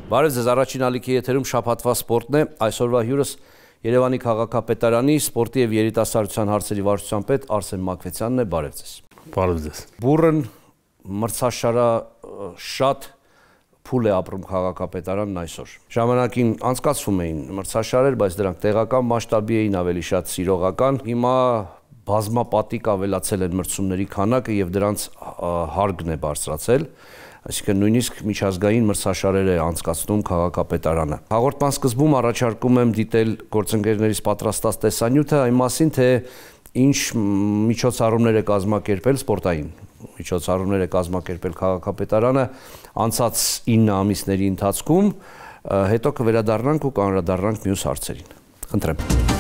Բարև ձեզ, առաջին ալիքի եթերում շաբաթվա սպորտն է, այսօրվա հյուրս Երևանի քաղաքապետարանի սպորտի և երիտասարդության հարցերի վարչության պետ Արսեն Մակվեցյանն է, բարև ձեզ։ Բարև ձեզ։ Բուռն մրցաշարա շատ փուլ է ապրում քաղաքապետարանն այսօր։ Ժամանակին անցկացվում էին մրցաշարեր, բայց դրանք տեղական մասշտաբի էին, ավելի շատ սիրողական։ Հիմա բազմապատիկ ավելացել են մրցումների քանակը և դրանց հարգն է բարձրացել, այսինքն նույնիսկ միջազգային մրցաշարեր է անցկացնում քաղաքապետարանը։ Հաղորդման սկզբում առաջարկում եմ դիտել գործընկերներից պատրաստած տեսանյութը այն մասին, թե ինչ միջոցառումներ է կազմակերպել սպորտային միջոցառումներ է կազմակերպել քաղաքապետարանը անցած 9 ամիսների ընթացքում, հետո կվերադառնանք ու կանդրադառնանք մյուս հարցերին։ Խնդրեմ։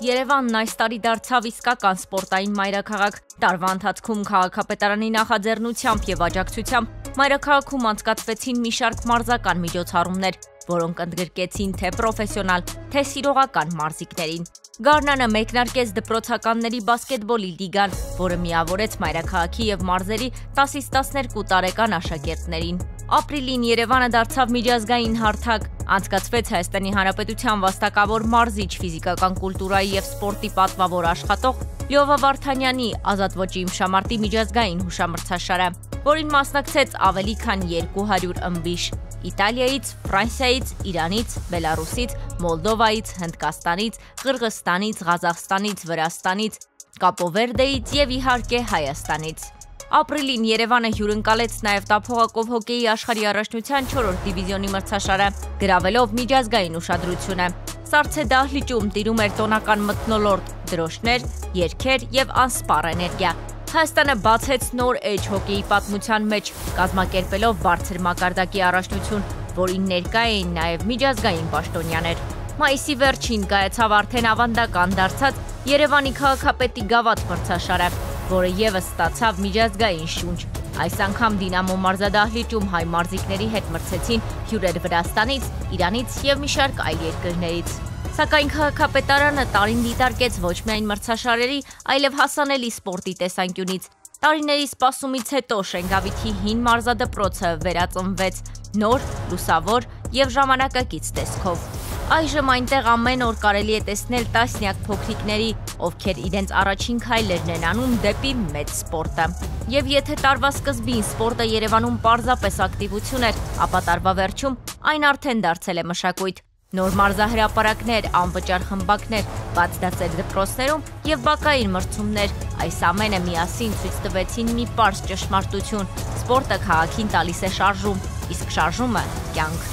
Երևանն այս տարի դարձավ իսկական սպորտային մայրաքաղաք։ Տարվա ընթացքում քաղաքապետարանի նախաձեռնությամբ և աջակցությամբ մայրաքաղաքում անցկացվեցին մի շարք մարզական միջոցառումներ, որոնք ընդգրկեցին թե պրոֆեսիոնալ, թե սիրողական մարզիկներին։ Գարնանը մեկնարկեց դպրոցականների բասկետբոլի լիգան, որը միավորեց մայրաքաղաքի և մարզերի 10-ից 12 տարեկան աշակերտներին։ Ապրիլին Երևանը դարձավ միջազգային հարթակ, անցկացվեց Հայաստանի Հանրապետության վաստակավոր մարզիչ ֆիզիկական կուլտուրայի և սպորտի պատվավոր աշխատող Լյովա Վարդանյանի ազատ ոճի իմշամարտի միջազգային հուշամրցաշարը, որին մասնակցեց ավելի քան 200 ըմբիշ Իտալիայից, Ֆրանսիայից, Իրանից, Բելարուսից, Մոլդովայից, Հնդկաստանից, Qırğızstanից, Ղազախստանից, Վրաստանից, Կապովերդեից և իհարկե Հայաստանից։ Ապրիլին Երևանը հյուրընկալեց նաև տափողակով հոկեյի աշխարհի առաջնության 4-րդ դիվիզիոնի մրցաշարը, գրավելով միջազգային ուշադրությունը։ Սառցե դահլիճում տիրում էր տոնական մթնոլորտ, դրոշներ, երգեր և անսպառ էներգիա։ Հայաստանը բացեց նոր էջ հոկեյի պատմության մեջ, կազմակերպելով բարձր մակարդակի առաջնություն, որին ներկա էին նաև միջազգային պաշտոնյաներ։ Մայիսի վերջին կայացավ արդեն ավանդական դարձած Երևանի քաղաքապետի գավաթ մրցաշարը, որը ևս ստացավ միջազգային շունչ։ Այս անգամ Դինամո մարզադահլիճում հայ մարզիկների հետ մրցեցին հյուրեր Վրաստանից, Իրանից և մի շարք այլ երկրներից։ Սակայն քաղաքապետարանը տարին դիտարկեց ոչ միայն մրցաշարերի, այլև հասանելի սպորտի տեսանկյունից։ Տարիների սպասումից հետո Շենգավիթի հին մարզադպրոցը վերածնվեց նոր, լուսավոր և ժամանակակից տեսքով։ Այժմ այնտեղ ամեն օր կարելի է տեսնել տասնյակ փոքրիկների, ովքեր իրենց առաջին քայլերն են անում դեպի մեծ սպորտը։ Եվ եթե տարվա սկզբին սպորտը Երևանում պարզապես ակտիվություն էր, ապա տարվա վերջում այն արդեն դարձել է մշակույթ։ Նոր մարզահրապարակներ, անվճար խմբակներ, բաց դասեր դպրոցներում և բակային մրցումներ, այս ամենը միասին ցույց տվեցին մի պարզ ճշմարտություն. սպորտը քաղաքին տալիս է շարժում, իսկ շարժումը կյանք։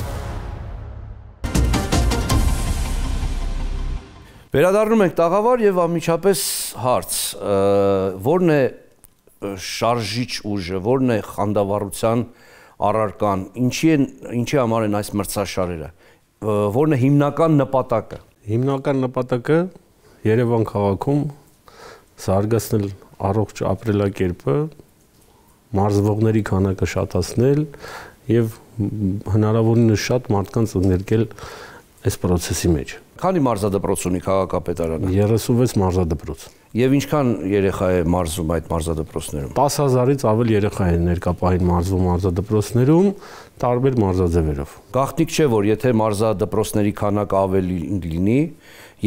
Վերադառնում ենք տաղավար և անմիջապես հարց, որն է շարժիչ ուժը, որն է խանդավառության առարկան, ինչի համար են այս մրցաշարերը, որն է հիմնական նպատակը։ Հիմնական նպատակը Երևան քաղաքում զարգացնել առողջ ապրելակերպը, մարզվողների քանակը շատացնել և հնարավորինս շատ մարդկանց ընդգրկել այս պրոցեսի մեջ։ Քանի մարզադպրոց ունի քաղաքապետարանը։ 36 մարզադպրոց։ Եվ ինչքան երեխա է մարզում այդ մարզադպրոցներում։ 10,000-ից ավել երեխա է ներկապահին մարզվում մարզադպրոցներում տարբեր մարզաձևերով։ Գաղտնիք չէ, որ եթե մարզադպրոցների քանակը ավելի լինի,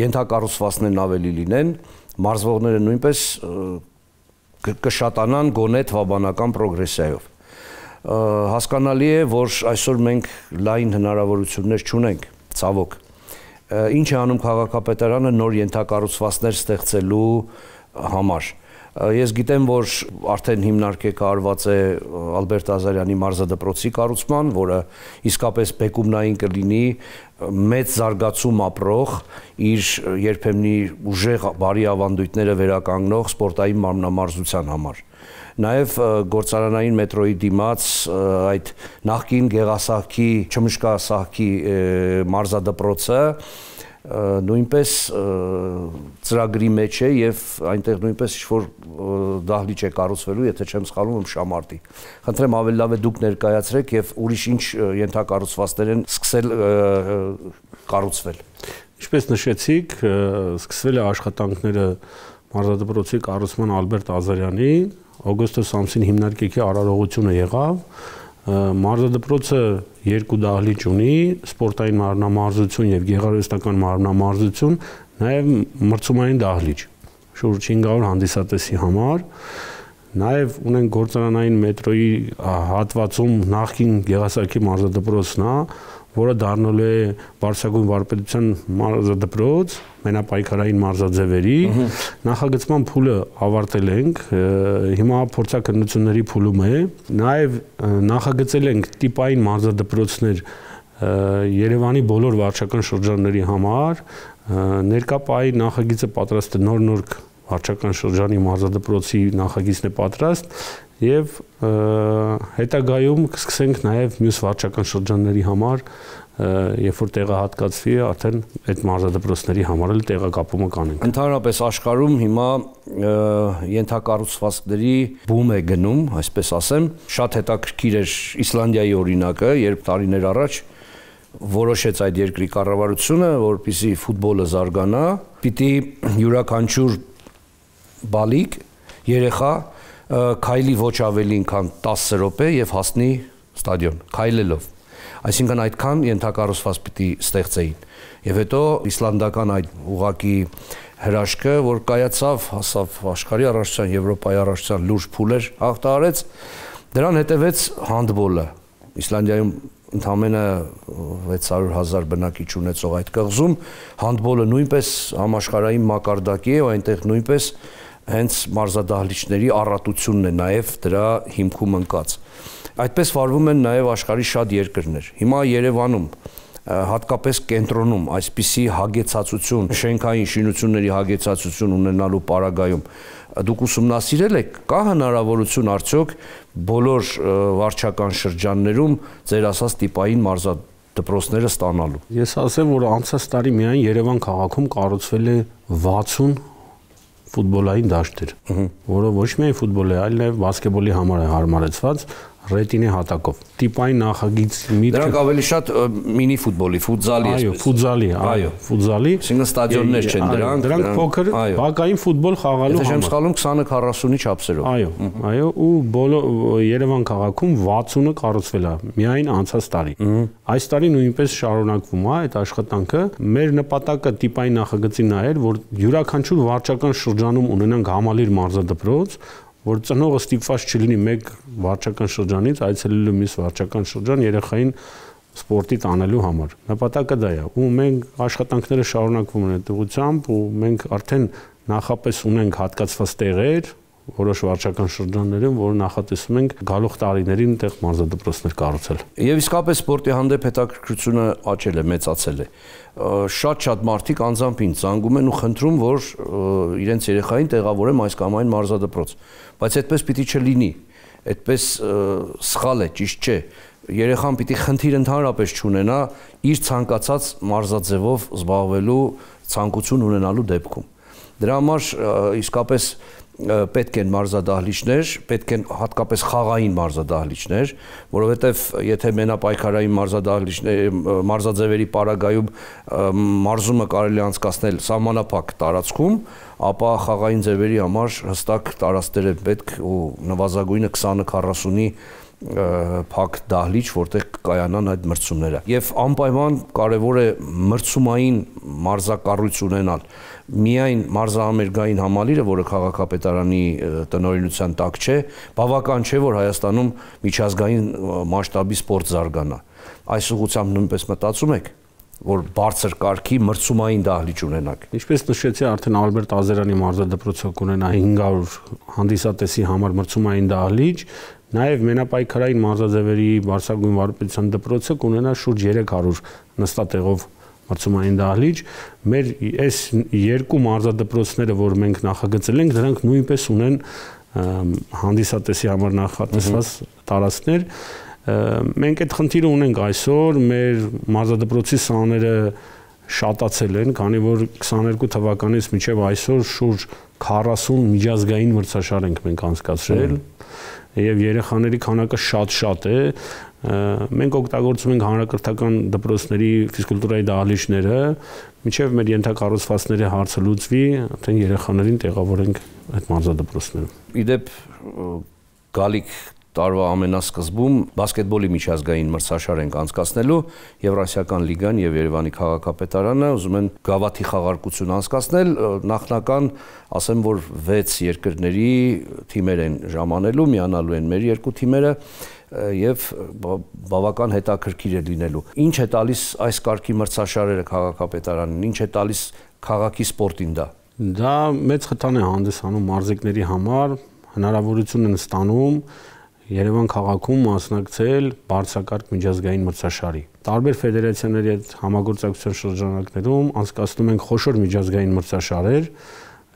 ենթակառուցվածքներն ավելի լինեն, մարզվողները նույնպես կշատանան գոնե թվաբանական պրոգրեսիայով։ Հասկանալի է, որ այսօր մենք լայն հնարավորություններ չունենք, ցավոք։ Ինչ է անում քաղաքապետարանը նոր ենթակառուցվածքներ ստեղծելու համար։ Ես գիտեմ, որ արդեն հիմնարկեք արված է Ալբերտ Ազարյանի մարզադպրոցի կառուցման, որը իսկապես բեկումնային կլինի մեծ զարգացում ապրող, իր երբեմնի ուժեղ բարի ավանդույթները վերականգնող սպորտային մարմնամարզության համար։ Նաև գործարանային մետրոյի դիմաց այդ նախկին Գեղասահքի, Չմշկասահքի մարզադպրոցը նույնպես ծրագրի մեջ է եւ այնտեղ նույնպես ինչ-որ դահլիճ է կառուցվելու, եթե չեմ սխալվում, Շամարտի։ Խնդրեմ ավելի լավ է դուք ներկայացրեք եւ ուրիշ ինչ ենթակառուցվածքներ են սկսել կառուցվել։ Ինչպես նշեցիք, սկսվել է աշխատանքները մարզադպրոցի կառուցման Ալբերտ Ազարյանի օգոստոս ամսին հիմնարկեքի արարողությունը եղավ։ Մարզադպրոցը 2 դահլիճ ունի, սպորտային մարմնամարզություն եւ գեղարվեստական մարմնամարզություն, նաեւ մրցումային դահլիճ, շուրջ 500 հանդիսատեսի համար։ Նաեւ ունենք գործարանային մետրոյի հատվածում նախկին Գեղասարքի մարզադպրոցն է, որը դառնալու է Բարսագույն վարպետության մարզադպրոց, մենապայքարային մարզաձևերի։ Նախագծման փուլը ավարտել ենք, հիմա փորձաքննությունների փուլում է։ Նաև նախագծել ենք տիպային մարզադպրոցներ Երևանի բոլոր վարչական շրջանների համար։ Ներկա պահի նախագիծը պատրաստ է նոր վարչական շրջանի մարզադպրոցի նախագիծն է պատրաստ եւ հետագայում կսկսենք նաեւ մյուս վարչական շրջանների համար, երբ որ տեղը հատկացվի, արդեն այդ մարզադպրոցների համար էլ տեղակապումը կանենք։ Ընդհանրապես աշխարհում հիմա ենթակառուցվածքների բում է գնում, այսպես ասեմ, շատ հետաքրքիր էր Իսլանդիայի օրինակը, երբ տարիներ առաջ որոշեց այդ երկրի կառավարությունը, որպեսզի ֆուտբոլը զարգանա, պիտի յուրաքանչյուր բալիկ երեխա քայլի ոչ ավելին քան 10 րոպե եւ հասնի ստադիոն քայլելով, այսինքն այդքան ենթակառուցված պիտի ստեղծեին եւ հետո իսլանդական այդ ուղակի հրաշքը, որ կայացավ, հասավ աշխարհի առաջնության, Եվրոպայի առաջնության լուրջ փուլեր հաղթահարեց, դրան հետևեց հանդբոլը։ Իսլանդիայում ընդամենը 600,000 բնակիչ ունեցող այդ կղզում հանդբոլը նույնպես համաշխարհային մակարդակի է, ու այնտեղ նույնպես հենց մարզադահլիճների առատությունն է նաև դրա հիմքում ընկած։ Այդպես վարվում են նաև աշխարհի շատ երկրներ։ Հիմա Երևանում, հատկապես կենտրոնում, այսպիսի հագեցածություն, շենքային շինությունների հագեցածություն ունենալու պարագայում դուք ուսումնասիրել եք, կա հնարավորություն արդյոք բոլոր վարչական շրջաններում ձեր ասած տիպային մարզադպրոցները ստանալու։ Ես ասեմ, որ անցած տարի միայն Երևան քաղաքում կառուցվել է 60 ֆուտբոլային դաշտեր, որը ոչ միայն ֆուտբոլի, այլ նաև բասկետբոլի համար է հարմարեցված ռետինե հատակով։ Տիպային նախագիծ միտքը դրանք ավելի շատ մինի ֆուտբոլի, ֆուտզալի այսպես։ Այո, ֆուտզալի, այսինքն ստադիոններ չեն դրանք։ Դրանք փոքր բակային ֆուտբոլ խաղալու համար։ Եթե չեմ սխալվում 20-40-ի չափսերով։ Այո, ու բոլոր Երևան քաղաքում 60-ը կառուցվել է միայն անցած տարի։ Այս տարի նույնպես շարունակվում է այդ աշխատանքը։ Մեր նպատակը տիպային նախագծի նա էր, որ յուրաքանչյուր վարչական շրջանում ունենանք համալիր մարզադպրոց, որ ծնողը ստիպված չլինի մեկ վարչական շրջանից այցելելու մյուս վարչական շրջան երեխային սպորտի տանելու համար։ Նպատակը դա է, ու մենք աշխատանքները շարունակվում են այդ ուղղությամբ, ու մենք արդեն նախապես ունենք հատկացված տեղեր որոշ վարչական շրջաններում, որ նախատեսում ենք գալող տարիներին այդտեղ մարզադպրոցներ կառուցել։ Եվ իսկապես սպորտի հանդեպ հետաքրքրությունը աճել է, մեծացել է։ Շատ մարդիկ անձամբ ինձ զանգում են ու խնդրում, որ իրենց երեխային տեղավորեմ այս կամ այն մարզադպրոց, բայց այդպես պիտի չլինի, այդպես սխալ է, ճիշտ չէ։ Երեխան պիտի խնդիր ընդհանրապես չունենա իր ցանկացած մարզաձևով զբաղվելու ցանկություն ունենալու դեպքում։ Դրա համար իսկապես պետք են մարզադահլիճներ, պետք են հատկապես խաղային մարզադահլիճներ, որովհետև եթե մենապայքարային մարզաձևերի պարագայում մարզումը կարելի է անցկացնել սահմանափակ տարածքում, ապա խաղային ձևերի համար հստակ տարածքներ է պետք ու նվազագույնը 20-40-ի փակ դահլիճ, որտեղ կայանան այդ մրցումները։ Եվ անպայման կարևոր է մրցումային մարզակառույց ունենալ։ Միայն մարզահամերգային համալիրը, որը քաղաքապետարանի տնօրինության տակ չէ, բավական չէ, որ Հայաստանում միջազգային մասշտաբի սպորտ զարգանա։ Այս ուղղությամբ նույնպես մտածում եք, որ բարձր կարգի մրցումային դահլիճ ունենաք։ Ինչպես նշեցի, արդեն Ալբերտ Ազարյանի մարզադպրոցը կունենա 500 հանդիսատեսի համար մրցումային դահլիճ, նաև մենապայքարային մարզաձևերի Բարսագույն վարպետության դպրոցը կունենա շուրջ 300 նստատեղով մրցումային դահլիճ։ Մեր այս երկու մարզադպրոցները, որ մենք նախագծել ենք, դրանք նույնպես ունեն հանդիսատեսի համար նախատեսված տարածքներ։ Մենք այդ խնդիրը ունենք այսօր, մեր մարզադպրոցի սաները շատացել են, քանի որ 22 թվականից մինչև այսօր շուրջ 40 միջազգային մրցաշար ենք մենք անցկացրել եւ երեխաների քանակը շատ է։ Մենք օգտագործում ենք հանրակրթական դպրոցների ֆիզկուլտուրայի դահլիճները, մինչև մեր ենթակառուցվածքների հարցը լուծվի, արդեն երեխաներին տեղավորենք այդ մարզադպրոցներում։ Իդեպ գալիք տարվա ամենասկզբում բասկետբոլի միջազգային մրցաշար ենք անցկացնելու, Եվրասիական լիգան եւ Երևանի քաղաքապետարանը ուզում են գավաթի խաղարկություն անցկացնել, նախնական ասեմ, որ 6 երկրների թիմեր են ժամանելու, միանալու են մեր երկու թիմերը եւ բավական հետաքրքիր է լինելու։ Ինչ է տալիս այս կարգի մրցաշարերը քաղաքապետարանին, ինչ է տալիս քաղաքի սպորտին դա։ Դա մեծ խթան է հանդիսանում մարզիկների համար, հնարավորություն են ստանում Երևան քաղաքում մասնակցել բարձրակարգ միջազգային մրցաշարի։ Տարբեր ֆեդերացիաների հետ համագործակցության շրջանակներում անցկացնում ենք խոշոր միջազգային մրցաշարեր,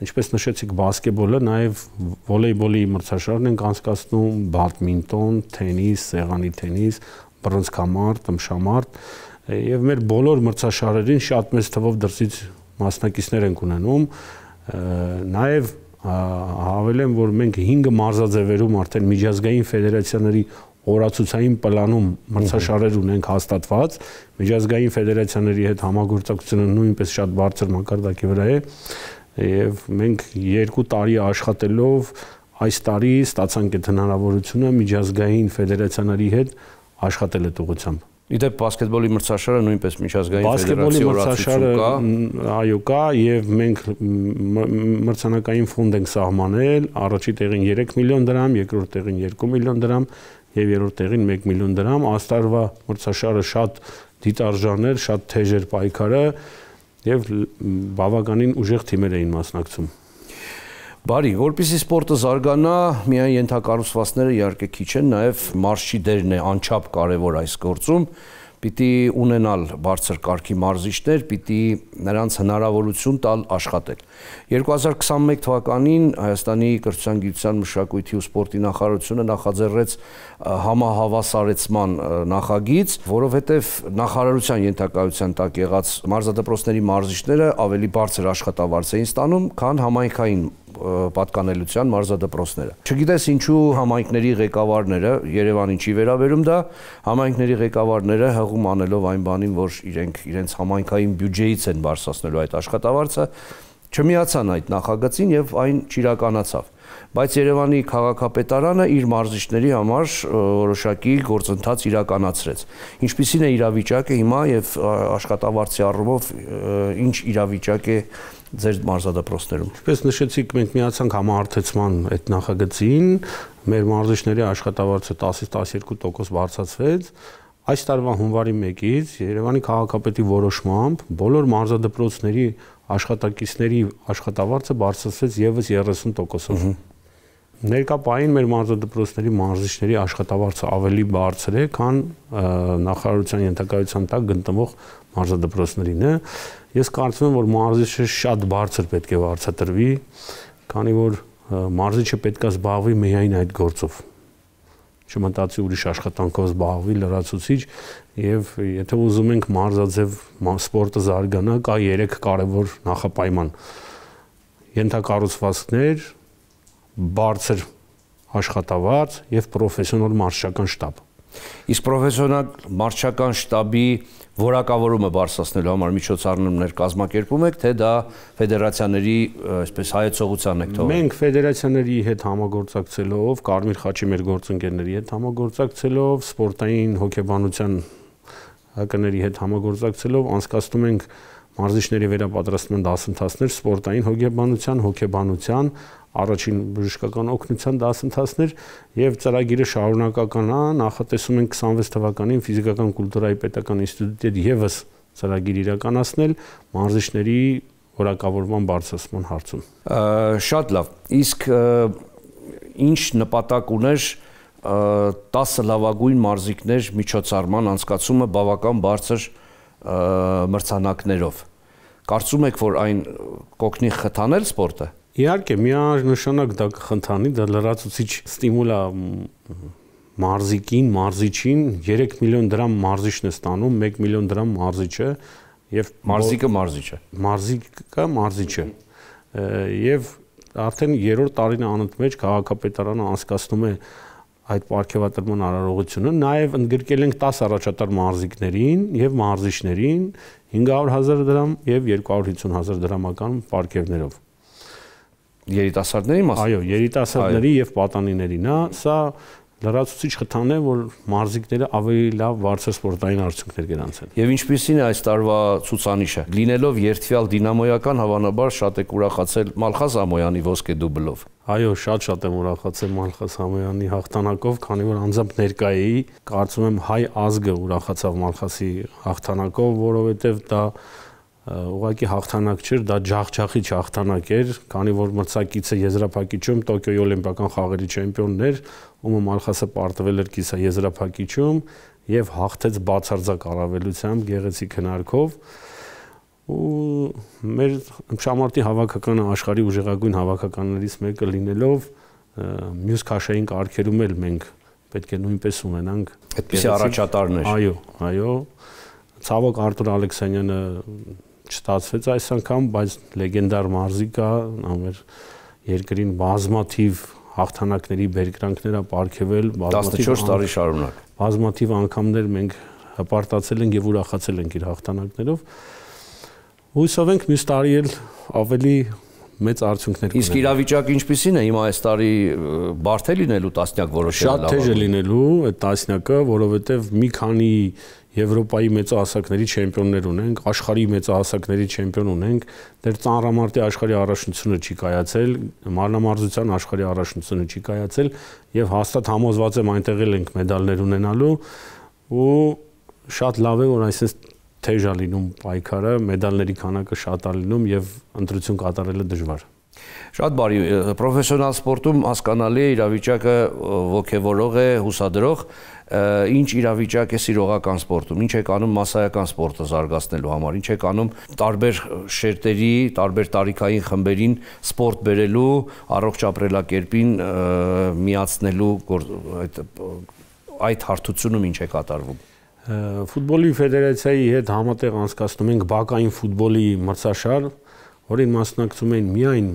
ինչպես նշեցիք բասկետբոլը, նաև վոլեյբոլի մրցաշարն ենք անցկացնում, բադմինտոն, թենիս, սեղանի թենիս, բռնցքամարտ, ըմբշամարտ, եւ մեր բոլոր մրցաշարերին շատ մեծ թվով դրսից մասնակիցներ ենք ունենում, նաև հավելեմ, որ մենք 5 մարզաձևերում արդեն միջազգային ֆեդերացիաների օրացուցային պլանում մրցաշարեր ունենք հաստատված, միջազգային ֆեդերացիաների հետ համագործակցությունը նույնպես շատ բարձր մակարդակի վրա է, եւ մենք 2 տարի աշխատելով այս տարի ստացանք այդ հնարավորությունը միջազգային ֆեդերացիաների հետ աշխատել այդ ուղղությամբ։ Իդեպ բասկետբոլի մրցաշարը նույնպես միջազգային ֆեդերացիայի օրացույցում կա, այո կա, եւ մենք մրցանակային ֆոնդ ենք սահմանել, առաջի տեղին 3 միլիոն դրամ, երկրորդ տեղին 2 միլիոն դրամ եւ երրորդ տեղին 1 միլիոն դրամ։ Աստարվա մրցաշարը շատ դիտարժան էր, շատ թեժ էր պայքարը եւ բավականին ուժեղ թիմեր էին մասնակցում։ Բարի, որպեսզի սպորտը զարգանա, միայն ենթակառուցվածքները իհարկե քիչ են, նաև մարզչի դերն է անչափ կարևոր այս գործում, պիտի ունենալ բարձր կարգի մարզիչներ, պիտի նրանց հնարավորություն տալ աշխատել։ 2021 թվականին Հայաստանի կրթության, գիտության, մշակույթի ու սպորտի նախարարությունը նախաձեռնեց համահավասարեցման նախագիծ, որովհետև նախարարության ենթակայության տակ եղած մարզադպրոցների մարզիչները ավելի բարձր աշխատավարձ էին ստանում, քան համայնքային պատկանելության մարզադպրոցները։ Չգիտես ինչու համայնքների ղեկավարները, Երևանին չի վերաբերում դա, համայնքների ղեկավարները հղում անելով այն բանին, որ իրենց համայնքային բյուջեից են բարձրացնելու այդ աշխատավարձը, չմիացան այդ նախագծին եւ այն չիրականացավ։ Բայց Երևանի քաղաքապետարանը իր մարզիչների համար որոշակի գործընթաց իրականացրեց։ Ինչպիսին է իրավիճակը հիմա եւ աշխատավարձի առումով ինչ իրավիճակ է ձեր մարզադպրոցներում։ Ինչպես նշեցիք, մենք միացանք համահարթեցման այդ նախագծին, մեր մարզիչների աշխատավարձը 10-ից 12% բարձրացվեց։ Այս տարվա հունվարի 1-ից Երևանի քաղաքապետի որոշմամբ բոլոր մարզադպրոցների աշխատակիցների աշխատավարձը բարձրացվեց եւս 30%-ով։ Ներկա պահին մեր մարզադպրոցների մարզիչների աշխատավարձը ավելի բարձր է, քան նախարարության ենթակայության տակ գտնվող մարզադպրոցներին է։ Ես կարծում եմ, որ մարզիչը շատ բարձր պետք է վարձատրվի, քանի որ մարզիչը պետք է զբաղվի միայն այդ գործով։ Չմտածի ուրիշ աշխատանքով զբաղվի, լրացուցիչ, եւ եթե ուզում ենք մարզաձև սպորտը զարգանա, կա 3 կարևոր նախապայման։ Ենթակառուցվածքներ, բարձր աշխատավարձ եւ պրոֆեսիոնալ մարզչական շտաբ։ Իսկ պրոֆեսիոնալ մարզչական շտաբի որակավորումը բարձրացնելու համար միջոցառումներ կազմակերպում եք, թե դա ֆեդերացիաների, այսպես հայեցողությանն եք թողել։ Մենք ֆեդերացիաների հետ համագործակցելով, Կարմիր խաչի մեր գործընկերների հետ համագործակցելով, սպորտային հոգեբանության ՀԿ-ների հետ համագործակցելով անցկացնում ենք մարզիչների վերապատրաստման դասընթացներ, սպորտային հոգեբանության, առաջին բժշկական օգնության դասընթացներ եւ ծրագիրը շարունակական է, նախատեսում ենք 26 թվականին ֆիզիկական կուլտուրայի պետական ինստիտուտի հետ եւս ծրագիր իրականացնել մարզիչների որակավորման բարձրացման հարցում։ Շատ լավ։ Իսկ ինչ նպատակ ուներ 10 լավագույն մարզիկներ միջոցառման անցկացումը բավական բարձր մրցանակներով։ Կարծում եք, որ այն կօգնի խթանել սպորտը։ Իհարկե, միանշանակ դա կխթանի, դա լրացուցիչ ստիմուլ է մարզիկին, մարզիչին, 3 միլիոն դրամ մարզիչն է ստանում, 1 միլիոն դրամ մարզիչը, եւ մարզիկը մարզիչ է։ Եվ արդեն երրորդ տարին է անընդմեջ քաղաքապետարանը անցկացնում է այդ պարգևատրման արարողությունը, նաև ընդգրկել ենք 10 առաջատար մարզիկներին եւ մարզիչներին 500,000 դրամ եւ 250,000 դրամական պարգևներով։ Երիտասարդների մասը։ Այո, երիտասարդների եւ պատանիներին, սա լրացուցիչ խթան է, որ մարզիկները ավելի լավ բարձր սպորտային արդյունքներ գրանցեն։ Եվ ինչպիսին է այս տարվա ցուցանիշը։ Լինելով երթվյալ դինամոյական, հավանաբար շատ եք ուրախացել Մալխաս Ամոյանի ոսկե դուբլով։ Այո, շատ եմ ուրախացել Մալխաս Ամոյանի հաղթանակով, քանի որ անձամբ ներկա էի, կարծում եմ հայ ազգը ուրախացավ Մալխասի հաղթանակով, որովհետև դա ուղղակի հաղթանակ չէր, դա ջախջախիչ հաղթանակ էր, քանի որ մրցակիցը եզրափակիչում Տոկիոյի օլիմպիական խաղերի չեմպիոնն էր, ում Մալխասը պարտվել էր կիսա եզրափակիչում եւ հաղթեց բացարձակ առավելությամբ գեղեցիկ հնարքով ու մեր շամարտի հավաքականը աշխարհի ուժեղագույն հավաքականներից մեկը լինելով մյուս քաշային կարգերում էլ մենք պետք է նույնպես ունենանք այդպիսի առաջատարներ։ Այո, ցավոք Արտուր Ալեքսանյանը չստացվեց այս անգամ, բայց լեգենդար մարզիկ է, մեր երկրին բազմաթիվ հաղթանակների բերկրանքներ է պարգևել, 14 տարի շարունակ։ Բազմաթիվ անգամներ մենք հպարտացել ենք եւ ուրախացել ենք իր հաղթանակներով։ Հույսով ենք մյուս տարի էլ ավելի մեծ արդյունքներ կունենանք։ Իսկ իրավիճակը ինչպիսին է հիմա այս տարի բարդ է լինելու տասնյակ որոշել։ Շատ թեժ է լինելու այդ տասնյակը, որովհետեւ մի քանի Եվրոպայի մեծահասակների չեմպիոններ ունենք, աշխարհի մեծահասակների չեմպիոն ունենք, դեռ ծանրամարտի աշխարհի առաջնությունը չի կայացել, մարմնամարզության աշխարհի առաջնությունը չի կայացել եւ հաստատ համոզված եմ այնտեղ էլ ենք մեդալներ ունենալու ու շատ լավ է որ այսպես թեժ է լինում պայքարը, մեդալների քանակը շատ է լինում եւ ընտրություն կատարելը դժվար։ Շատ բարի, պրոֆեսիոնալ սպորտում հասկանալի է իրավիճակը ոգևորող է, հուսադրող, ինչ իրավիճակ է սիրողական սպորտում, ինչ եք անում մասսայական սպորտը զարգացնելու համար, ինչ եք անում տարբեր շերտերի, տարբեր տարիքային խմբերին սպորտ բերելու, առողջ ապրելակերպին միացնելու այդ հարթությունում ինչ է կատարվում։ Ֆուտբոլի ֆեդերացիայի հետ համատեղ անցկացնում ենք բակային ֆուտբոլի մրցաշար, որին մասնակցում են միայն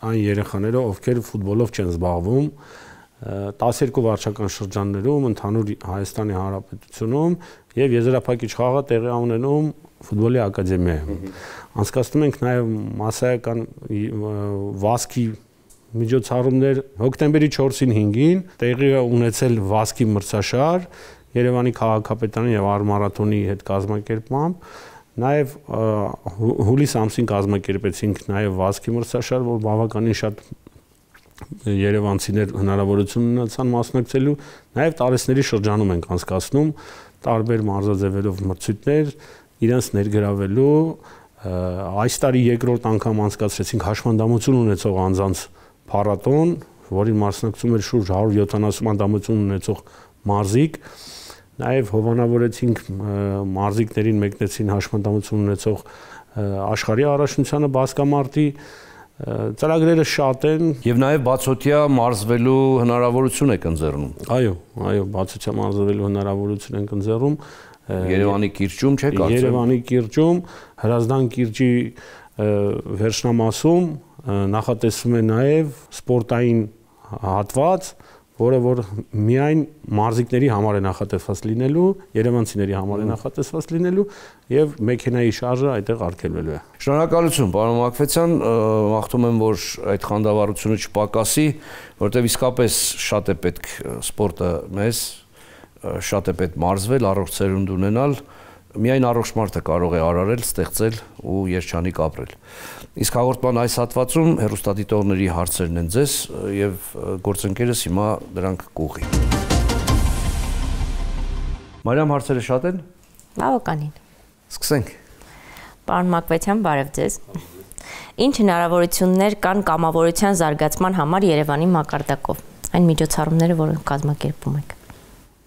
այն երեխաները, ովքեր ֆուտբոլով չեն զբաղվում, 12 վարչական շրջաններում, ընդհանուր Հայաստանի Հանրապետությունում եւ եզրափակիչ խաղը տեղի ունենում ֆուտբոլի ակադեմիայում։ Անցկացնում ենք նաեւ մասսայական վազքի միջոցառումներ հոկտեմբերի 4-ին 5-ին տեղի ունեցել վազքի մրցաշար Երևանի քաղաքապետարանի եւ Արմարաթոնի հետ կազմակերպմամբ, նաեւ հուլիս ամսին կազմակերպեցինք նաեւ վազքի մրցաշար, որ բավականին շատ երևանցիներ հնարավորություն ունեցան մասնակցելու, նաեւ տարեների շրջանում ենք անցկացնում տարբեր մարզաձևերով մրցույթներ, իրենց ներգրավելու, այս տարի երկրորդ անգամ անցկացրեցինք հաշմանդամություն ունեցող անձանց փառատոն, որին մասնակցում էր շուրջ 170 անդամություն ունեցող մարզիկ, նաև հովանավորեցինք մարզիկներին մեկնեցին հաշմանդամություն ունեցող աշխարհի առաջնությանը բասկամարտի ծրագրերը շատ են եւ նաեւ բացօթյա մարզվելու հնարավորություն եք ընձեռնում։ Այո, բացօթյա մարզվելու հնարավորություն ենք ընձեռում Երևանի կիրճում չէ՞ կարծեմ։ Երևանի կիրճում, Հրազդան կիրճի վերջնամասում նախատեսվում է նաեւ սպորտային հատված, որը որ միայն մարզիկների համար է նախատեսված լինելու, երևանցիների համար է նախատեսված լինելու եւ մեքենայի շարժը այդտեղ արգելվելու է։ Շնորհակալություն, պարոն Մակվեցյան, մաղթում եմ, որ այդ խանդավառությունը չպակասի, որտեղ իսկապես շատ է պետք սպորտը մեզ, շատ է պետք մարզվել, առողջ ծերունդ ունենալ, միայն առողջ մարդը կարող է արարել, ստեղծել ու երջանիկ ապրել։ Իսկ հաղորդման այս հատվածում հեռուստադիտողների հարցերն են ձեզ եւ գործընկերս հիմա դրանք կուղի։ Մարիամ, հարցերը շատ են։ Բավականին։ Սկսենք։ Պարոն Մակվեցյան, բարև ձեզ։ Ինչ հնարավորություններ կան կամավորության զարգացման համար Երևանի մակարդակով, այն միջոցառումները, որոնք կազմակերպում եք։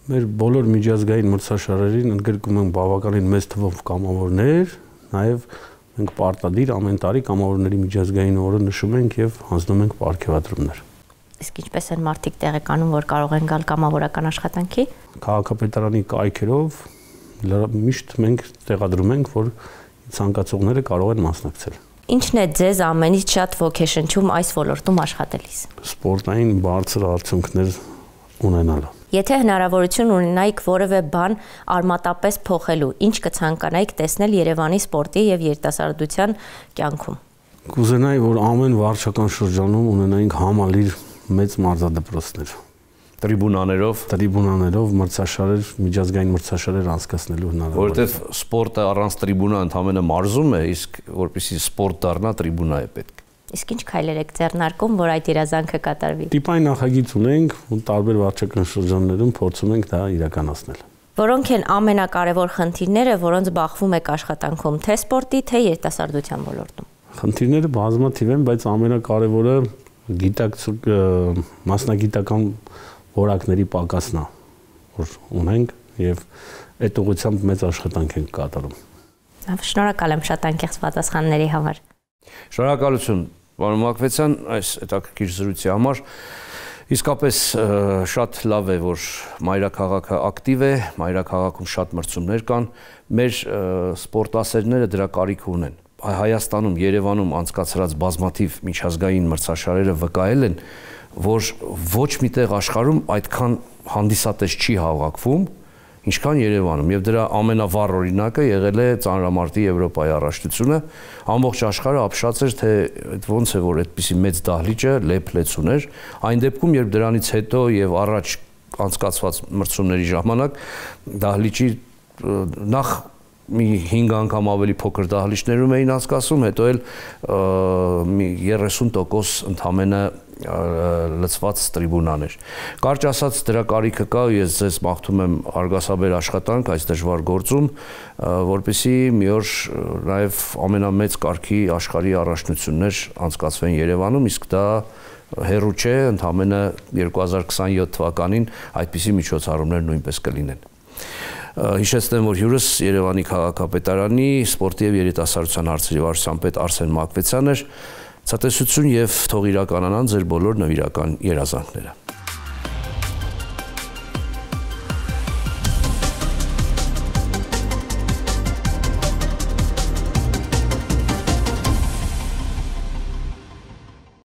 Մեր բոլոր միջազգային մրցաշարերին ընդգրկում ենք բավականին մեծ թվով կամավորներ, նաև մենք պարտադիր ամեն տարի կամավորների միջազգային օրը նշում ենք եւ հանձնում ենք պարգևատրումներ։ Իսկ ինչպես են մարդիկ տեղեկանում, որ կարող են գալ կամավորական աշխատանքի։ Քաղաքապետարանի կայքերով միշտ մենք տեղադրում ենք, որ ցանկացողները կարող են մասնակցել։ Ինչն է ձեզ ամենից շատ ոգեշնչում այս ոլորտում աշխատելիս։ Սպորտային բարձր արդյունքներ ունենալը։ Եթե հնարավորություն ունենայիք որևէ բան արմատապես փոխելու, ինչ կցանկանայիք տեսնել Երևանի սպորտի եւ երիտասարդության կյանքում։ Կուզենայի, որ ամեն վարչական շրջանում ունենայինք համալիր մեծ մարզադպրոցներ։ Տրիբունաներով մրցաշարեր, միջազգային մրցաշարեր անցկացնելու հնարավորություն։ Որովհետև սպորտը առանց տրիբունա ընդհանրապես մարզում է, իսկ որպեսզի սպորտ դառնա, տրիբունա է պետք։ Իսկ ինչ քայլեր եք ձեռնարկում, որ այդ երազանքը կատարվի։ Տիպային նախագիծ ունենք, ու տարբեր վարչական շրջաններում փորձում ենք դա իրականացնել։ Որոնք են ամենակարևոր խնդիրները, որոնց բախվում եք աշխատանքում, թե սպորտի, թե երիտասարդության ոլորտում։ Խնդիրները բազմաթիվ են, բայց ամենակարևորը մասնագիտական որակների պակասն է, որ ունենք եւ այդ ուղղությամբ մեծ աշխատանք ենք կատարում։ Շնորհակալ եմ շատ անկեղծ պատասխանների համար։ Շնորհակալություն, պարոն Մակվեցյան, այս հետաքրքիր զրույցի համար։ Իսկապես շատ լավ է, որ մայրաքաղաքը ակտիվ է, մայրաքաղաքում շատ մրցումներ կան, մեր սպորտասերները դրա կարիքը ունեն։ Հայաստանում, Երևանում անցկացրած բազմաթիվ միջազգային մրցաշարերը վկայել են, որ ոչ միտեղ աշխարհում այդքան հանդիսատես չի հավաքվում, ինչքան Երևանում, եւ դրա ամենավառ օրինակը եղել է ծանրամարտի Եվրոպայի առաջնությունը, ամբողջ աշխարհը ապշած էր, թե ոնց է որ այդպիսի մեծ դահլիճը լեփ-լեցուն էր, այն դեպքում, երբ դրանից հետո եւ առաջ անցկացված մրցումների ժամանակ դահլիճի նախ մի 5 անգամ ավելի փոքր դահլիճներում էին անցկացում, հետո էլ մի 30% ընդամենը լցված տրիբունաներ։ Կարճ ասած դրա կարիքը կա, ես ձեզ մաղթում եմ արգասաբեր աշխատանք այս դժվար գործում, որպեսզի մի օր նաև ամենամեծ կարգի աշխարհի առաջնություններ անցկացվեն Երևանում, իսկ դա հեռու չէ, ընդամենը 2027 թվականին այդպիսի միջոցառումներ նույնպես կլինեն։ Հիշեցնեմ, որ հյուրս Երևանի քաղաքապետարանի սպորտի եւ երիտասարդության հարցերի վարչության պետ Արսեն Մակվեցյանն էր։ Ցտեսություն եւ թող իրականանան ձեր բոլոր նվիրական երազանքները։